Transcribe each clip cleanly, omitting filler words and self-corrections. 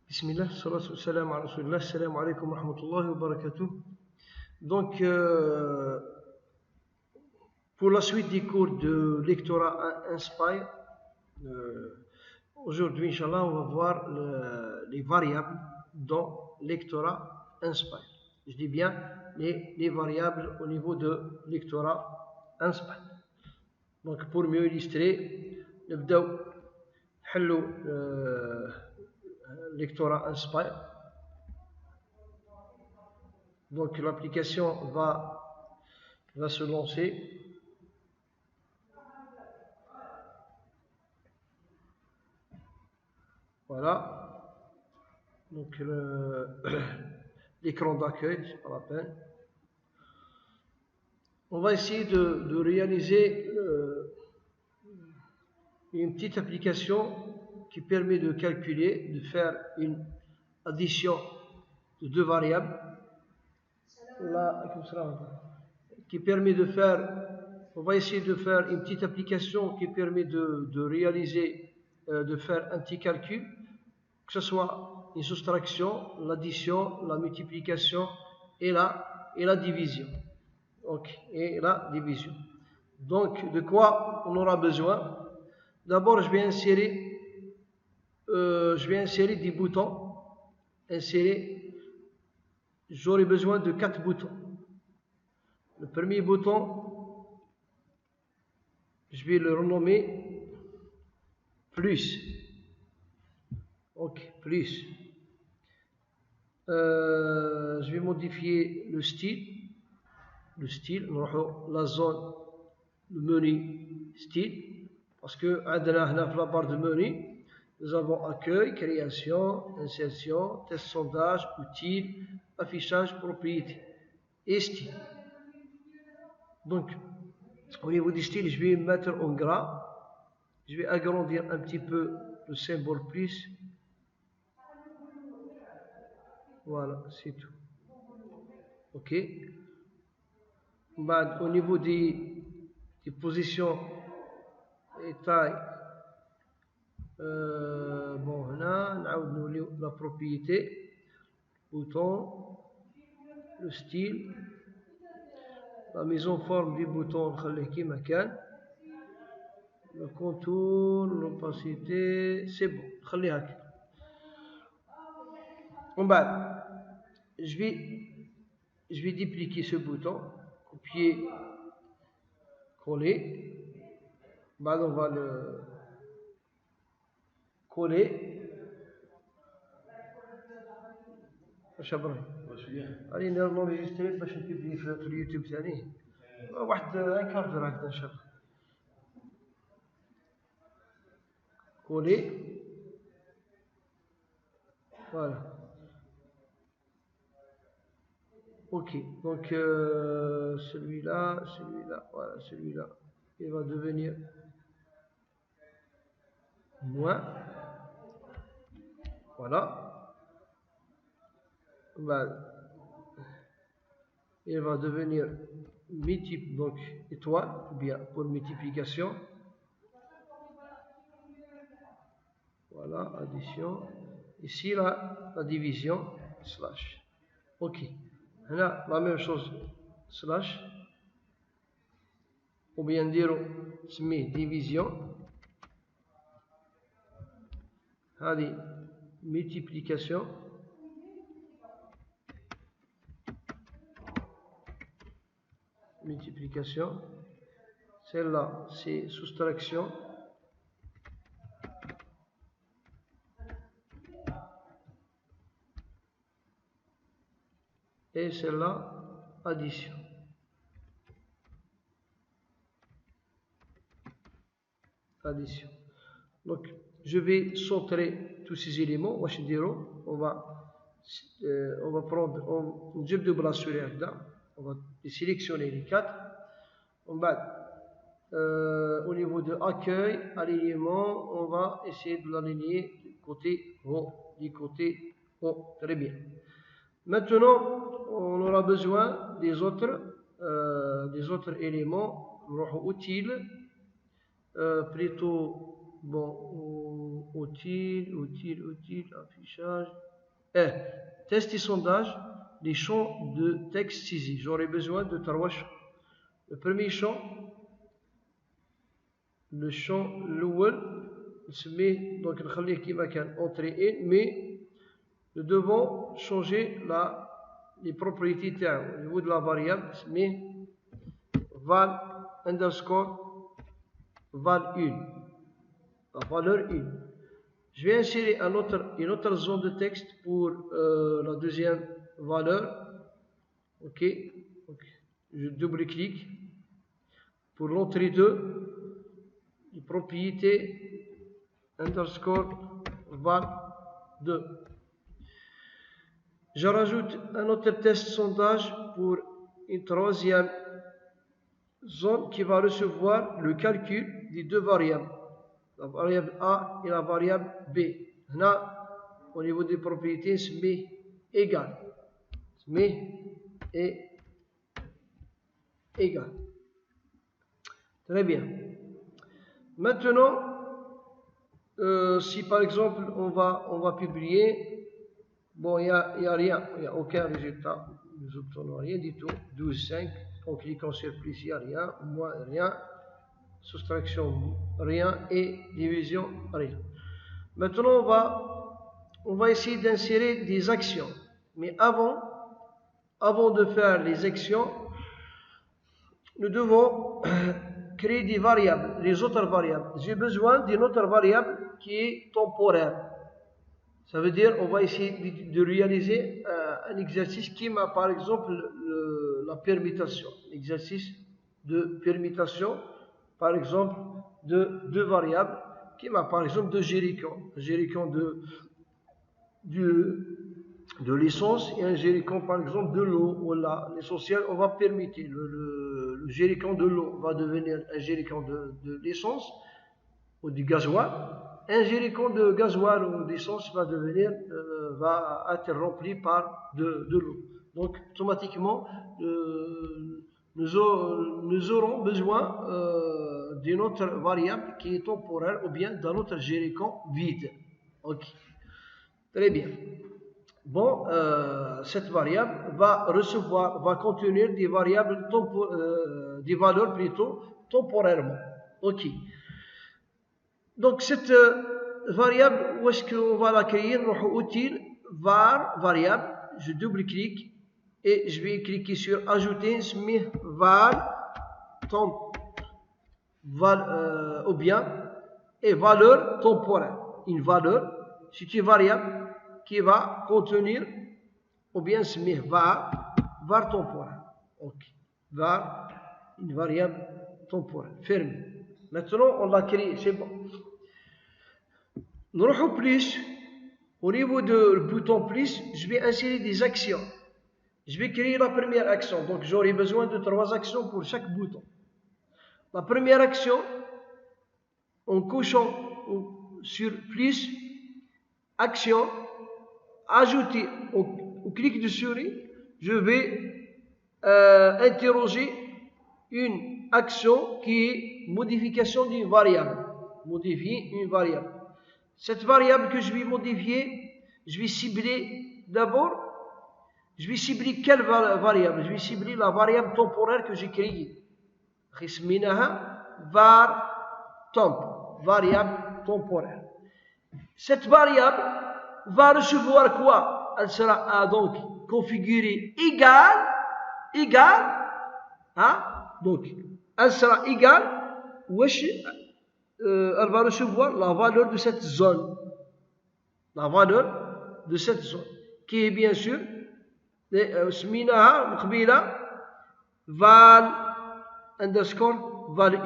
Bismillah, salatu salam ala rasulillah, salam alaikum wa rahmatullahi wa barakatuh. Donc, pour la suite des cours de lectorat Inspire, aujourd'hui, Inch'Allah, on va voir les variables dans lectorat Inspire. Je dis bien les variables au niveau de lectorat Inspire. Donc, pour mieux illustrer, نبدأ نحلوا lectorat Inspire. Donc l'application va se lancer. Voilà. Donc l'écran d'accueil, c'est pas la peine. On va essayer de réaliser une petite application qui permet de calculer, de faire une addition de deux variables. Là, qui permet de faire, on va essayer de faire une petite application qui permet de réaliser, de faire un petit calcul, que ce soit une soustraction, l'addition, la multiplication et la division. Et la division. Donc, de quoi on aura besoin? D'abord, je vais insérer des boutons. J'aurai besoin de 4 boutons. Le premier bouton, je vais le renommer plus. Ok, plus. Je vais modifier le style. La zone, le menu style. Parce que dans la barre de menu, nous avons accueil, création, insertion, test sondage, outils, affichage, propriété et style. Donc, au niveau du style, je vais mettre en gras. Je vais agrandir un petit peu le symbole plus. Voilà, c'est tout. Ok. Au niveau des positions et tailles, bon, là, la propriété, bouton, le style, la mise en forme du bouton, le contour, l'opacité, c'est bon. Je vais dupliquer ce bouton, copier, coller. On va le coller. allez نرجستري باش نبدي في اليوتيوب ثاني واحد انكاردر هكذا ان شاء الله coller. Voilà. Ok, donc celui-là, voilà, celui-là, il va devenir moins. Voilà. Il va devenir multiple, donc étoile, ou bien pour multiplication. Voilà, addition. Ici, la division, slash. Ok. Là, la même chose, slash. Ou bien dire, division. Allez, multiplication. Multiplication. Celle-là, c'est soustraction. Et celle-là, addition. Addition. Donc, je vais sauter tous ces éléments. On va prendre un jeu de bras sur on va sélectionner les 4. Au niveau de accueil, alignement, on va essayer de l'aligner du côté haut. Très bien. Maintenant, on aura besoin des autres éléments. Utile, plutôt Bon, utile, affichage. Test et sondage, les champs de texte saisis. J'aurai besoin de 3 champs. Le premier champ, le champ l'ouel, donc نخليه كيما كان entrée in, mais nous devons changer les propriétés تاعو au niveau de la variable نسميه val underscore val 1, la valeur 1. Je vais insérer une autre zone de texte pour la deuxième valeur. Ok, je double-clique pour l'entrée 2, les propriétés underscore val 2. Je rajoute un autre test sondage pour une troisième zone qui va recevoir le calcul des 2 variables, la variable A et la variable B. Là, au niveau des propriétés, c'est égal. C'est égal. Très bien. Maintenant, si par exemple on va publier, bon, il n'y a rien, il n'y a aucun résultat, nous obtenons rien du tout, 12,5, en cliquant sur plus, il n'y a rien, moins rien, soustraction rien et division rien. Maintenant on va essayer d'insérer des actions, mais avant de faire les actions, nous devons créer des variables, les autres variables. J'ai besoin d'une autre variable qui est temporaire. Ça veut dire on va essayer de réaliser un exercice qui m'a par exemple la permutation. L'exercice de permutation, par exemple, de 2 variables qui m'a par exemple de jerrycan. Un jerrycan de l'essence et un jerrycan par exemple de l'eau. Voilà, l'essentiel, on va permuter. Le jerrycan de l'eau va devenir un jerrycan de l'essence ou du gasoil. Un jerrycan de gasoil ou d'essence va être rempli par de l'eau. Donc automatiquement, nous aurons besoin d'une autre variable qui est temporaire ou bien d'un autre jerrycan vide. Ok, très bien. Bon, cette variable va contenir des variables des valeurs plutôt temporairement. Ok. Donc cette variable, où est-ce qu'on va la créer? Utile var variable. Je double-clique et je vais cliquer sur ajouter ou bien et valeur temporaire. Une valeur, c'est une variable qui va contenir ou bien var temporaire. Ok. Var, une variable temporaire. Fermé. Maintenant, on l'a créé, c'est bon. Nous allons plus. Au niveau du bouton plus, je vais insérer des actions. Je vais créer la première action. Donc, j'aurai besoin de 3 actions pour chaque bouton. La première action, en cochant sur plus, action, ajouter au clic de souris, je vais interroger une action qui est modification d'une variable. Modifier une variable. Cette variable que je vais modifier, je vais cibler d'abord, je vais cibler quelle variable? Je vais cibler la variable temporaire que j'ai créée. var temp, variable temporaire. Cette variable va recevoir quoi? Elle sera donc configurée égale, hein? Donc, elle sera égale, elle va recevoir la valeur de cette zone. La valeur de cette zone, qui est bien sûr, val underscore val 1.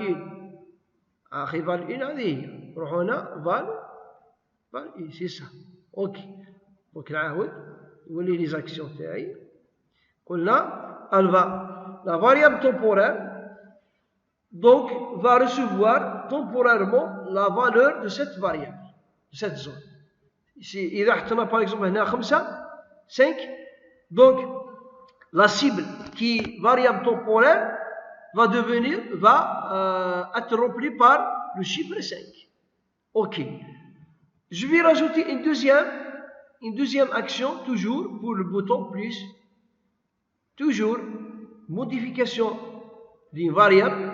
val 1 هذه نروحوا هنا val 1 c'est ça. Ok. Donc نعاود نولي les actions تاعي. قلنا la variable temporaire donc va recevoir temporairement la valeur de cette variable, de cette zone. Ici, إذا حطينا par exemple هنا 5, donc la cible qui est variable temporaire va être remplie par le chiffre 5. Ok. Je vais rajouter une deuxième action, toujours pour le bouton plus. Toujours, modification d'une variable.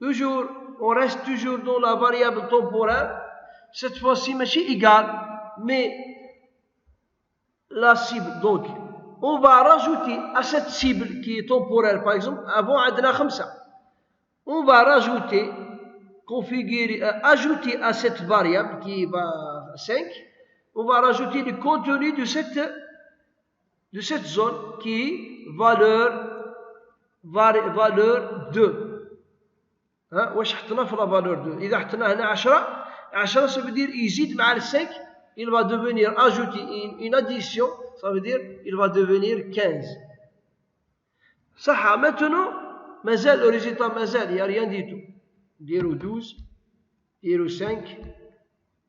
Toujours, on reste toujours dans la variable temporaire. Cette fois-ci, machine égale, mais la cible. Donc, on va rajouter à cette cible qui est temporaire, par exemple, avant Adna Khamsa. On va rajouter, ajouter à cette variable qui va 5, on va rajouter le contenu de cette zone qui est valeur 2. واش حطينا في la valeur 2. إذا حطينا هنا 10 ça veut dire يزيد مع le 5, il va devenir ajouter une addition, ça veut dire il va devenir 15. صح. Maintenant, مازال le résultat مازال, il n'y a rien du tout. 0,12, 0,5,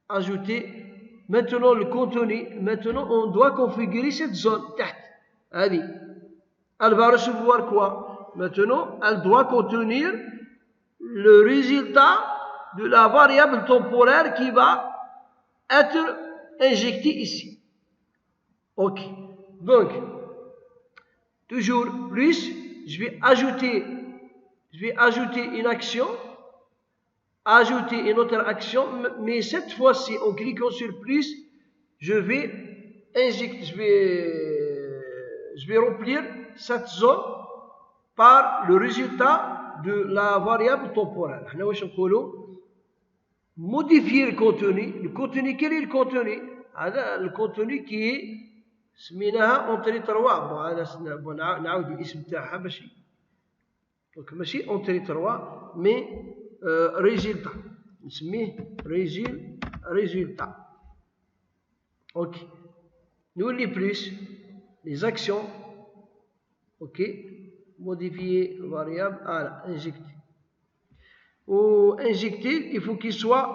ajouter. Maintenant le contenu, maintenant on doit configurer cette zone تحت. Elle va recevoir quoi? Maintenant, elle doit contenir le résultat de la variable temporaire qui va être injectée ici. Ok. Donc, toujours plus, je vais ajouter une action, ajouter une autre action, mais cette fois-ci, en cliquant sur plus, je vais injecter, je vais remplir cette zone par le résultat de la variable temporaire. Modifier le contenu. Le contenu, quel est le contenu? Le contenu qui est سميناها entrée 3. bon نعاود الاسم تاعها ماشي دونك ماشي entrée 3 mais résultat نسميه résultat. ok. نولي plus les actions. ok. modifier variable, injecter. Ou injecter, il faut qu'il soit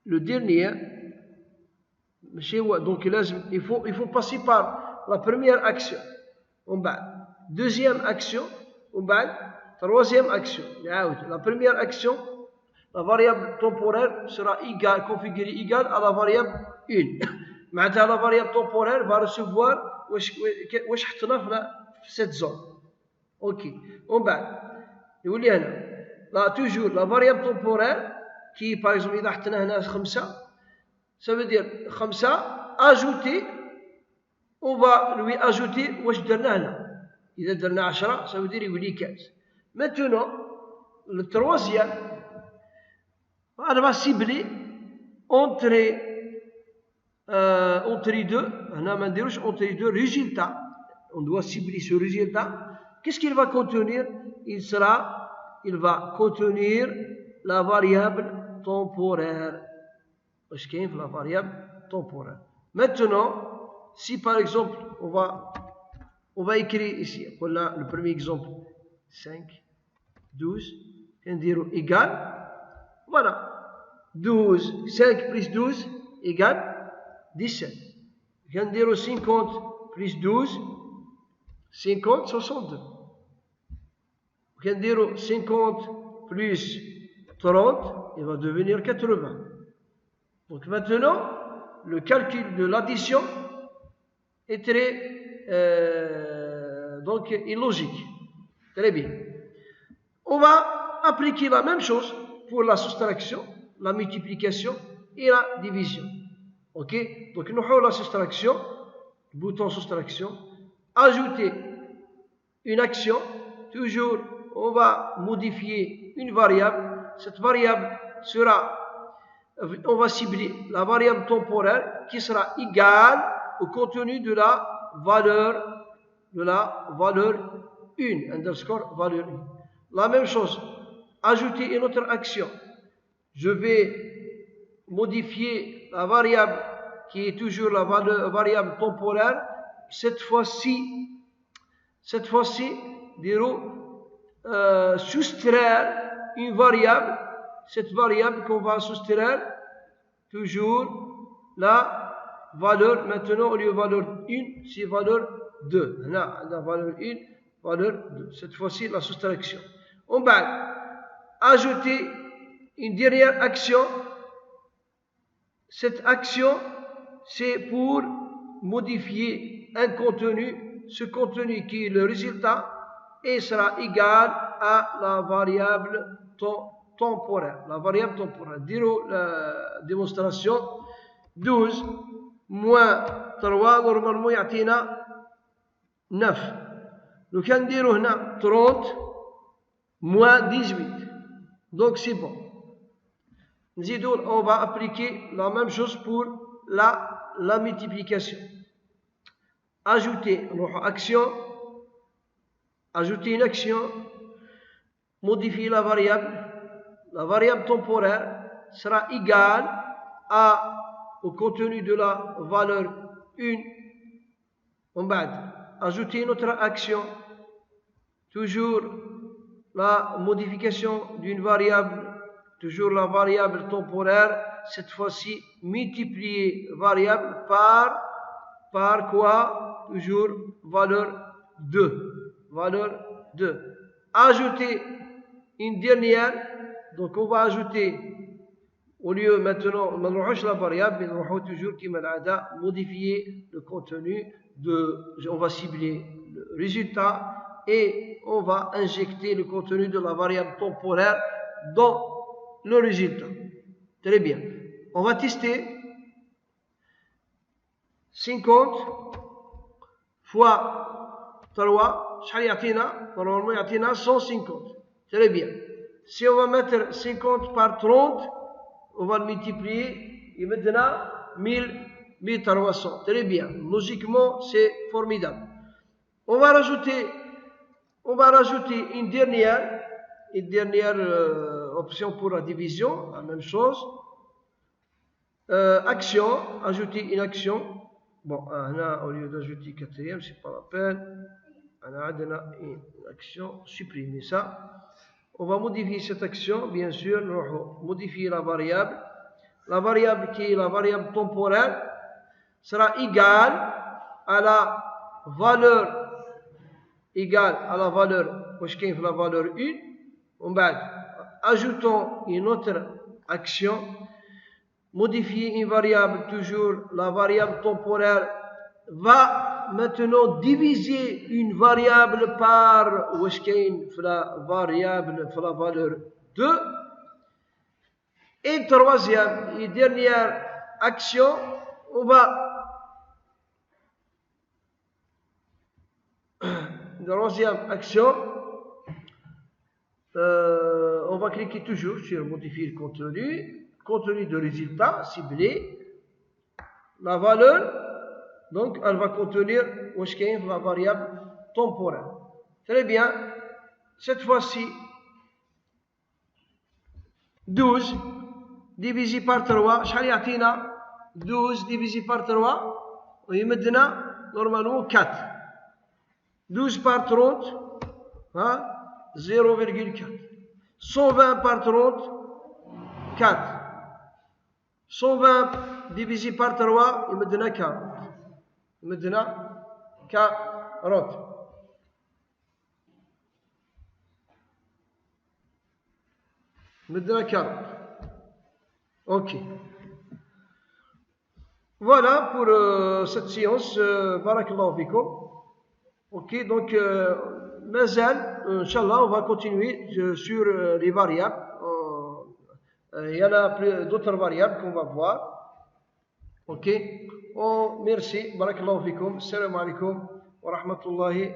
le dernier. Donc il faut passer par la première action, deuxième action, troisième action. La première action, la variable temporaire sera configurée égale à la variable 1. معناتها la variable temporaire va recevoir واش حطنا في cette zone. Ok. يولي هنا là toujours la variable temporaire qui par exemple إذا حطينا هنا 5, ça veut dire 5 ajouter, on va lui ajouter واش درنا هنا. إذا درنا 10 ça veut dire يولي 15. Maintenant le troisième, elle va cibler entrée 2. هنا ما نديروش entrée 2 résultat. On doit cibler ce résultat. Qu'est-ce qu'il va contenir? Il va contenir la variable temporaire. La variable temporaire. Maintenant, si par exemple, on va écrire ici, voilà le premier exemple, 5, 12, on dire égal, voilà, 12, 5 plus 12 égale 17. On dire 50 plus 12, 50, 62. On dire 50 plus 30, il va devenir 80. Donc maintenant, le calcul de l'addition est très donc illogique. Très bien. On va appliquer la même chose pour la soustraction, la multiplication et la division. Ok? Donc nous avons la soustraction, bouton soustraction, ajouter une action, toujours on va modifier une variable, cette variable sera, on va cibler la variable temporaire qui sera égale au contenu de la valeur 1, underscore valeur 1. La même chose, ajouter une autre action. Je vais modifier la variable qui est toujours la variable temporaire. Cette fois-ci, soustraire une variable. Cette variable qu'on va soustraire, toujours la valeur, maintenant au lieu de valeur 1, c'est valeur 2. Là, la valeur 1, valeur 2. Cette fois-ci, la soustraction. On va ajouter une dernière action Cette action, c'est pour modifier un contenu, ce contenu qui est le résultat, et sera égal à la variable temporaire. La variable temporaire. Dire la démonstration. 12 moins 3 normalement يعطينا 9. لو كان نديرو هنا 30 moins 18. Donc c'est bon. On va appliquer la même chose pour la multiplication. Ajouter action, ajouter une action, modifier la variable temporaire sera égale au contenu de la valeur 1. On va ajouter une autre action, toujours la modification d'une variable, toujours la variable temporaire, cette fois-ci multiplier variable par quoi? Toujours valeur 2. Valeur 2. Ajouter une dernière, donc on va ajouter, au lieu maintenant, on ne la variable, mais on va toujours qui modifier le contenu, on va cibler le résultat et on va injecter le contenu de la variable temporaire dans le résultat. Très bien. On va tester 50 fois 3, normalement il y a 150. Très bien. Si on va mettre 50 par 30, on va le multiplier et maintenant 1300. Très bien. Logiquement, c'est formidable. On va rajouter une dernière option pour la division, la même chose. Action, ajouter une action. Bon, au lieu d'ajouter quatrième, c'est pas la peine. On a une action, supprimer ça. On va modifier cette action, bien sûr, modifier la variable. La variable qui est la variable temporaire sera égale à la valeur la valeur 1. On va ajoutons une autre action, modifier une variable, toujours la variable temporaire va maintenant diviser une variable par la valeur 2. Et troisième et dernière action, on va cliquer toujours sur modifier le contenu de résultat ciblé, la valeur, donc elle va contenir la variable temporaire. Très bien, cette fois-ci 12 divisé par 3, شحال يعطينا 12 divisé par 3 ويمدنا normalement 4. 12 par 30, 0,4. 120 par 30, 4. 120 divisé par 3, يمدنا 40. يمدنا 40. يمدنا 40. Ok. Voilà pour cette séance. Barakallahu fikum. Ok, donc, Inch'Allah, on va continuer sur les variables. Il y en a d'autres variables qu'on va voir. Ok. Merci. Barakallahu fikum. Assalamu alaikum wa rahmatullahi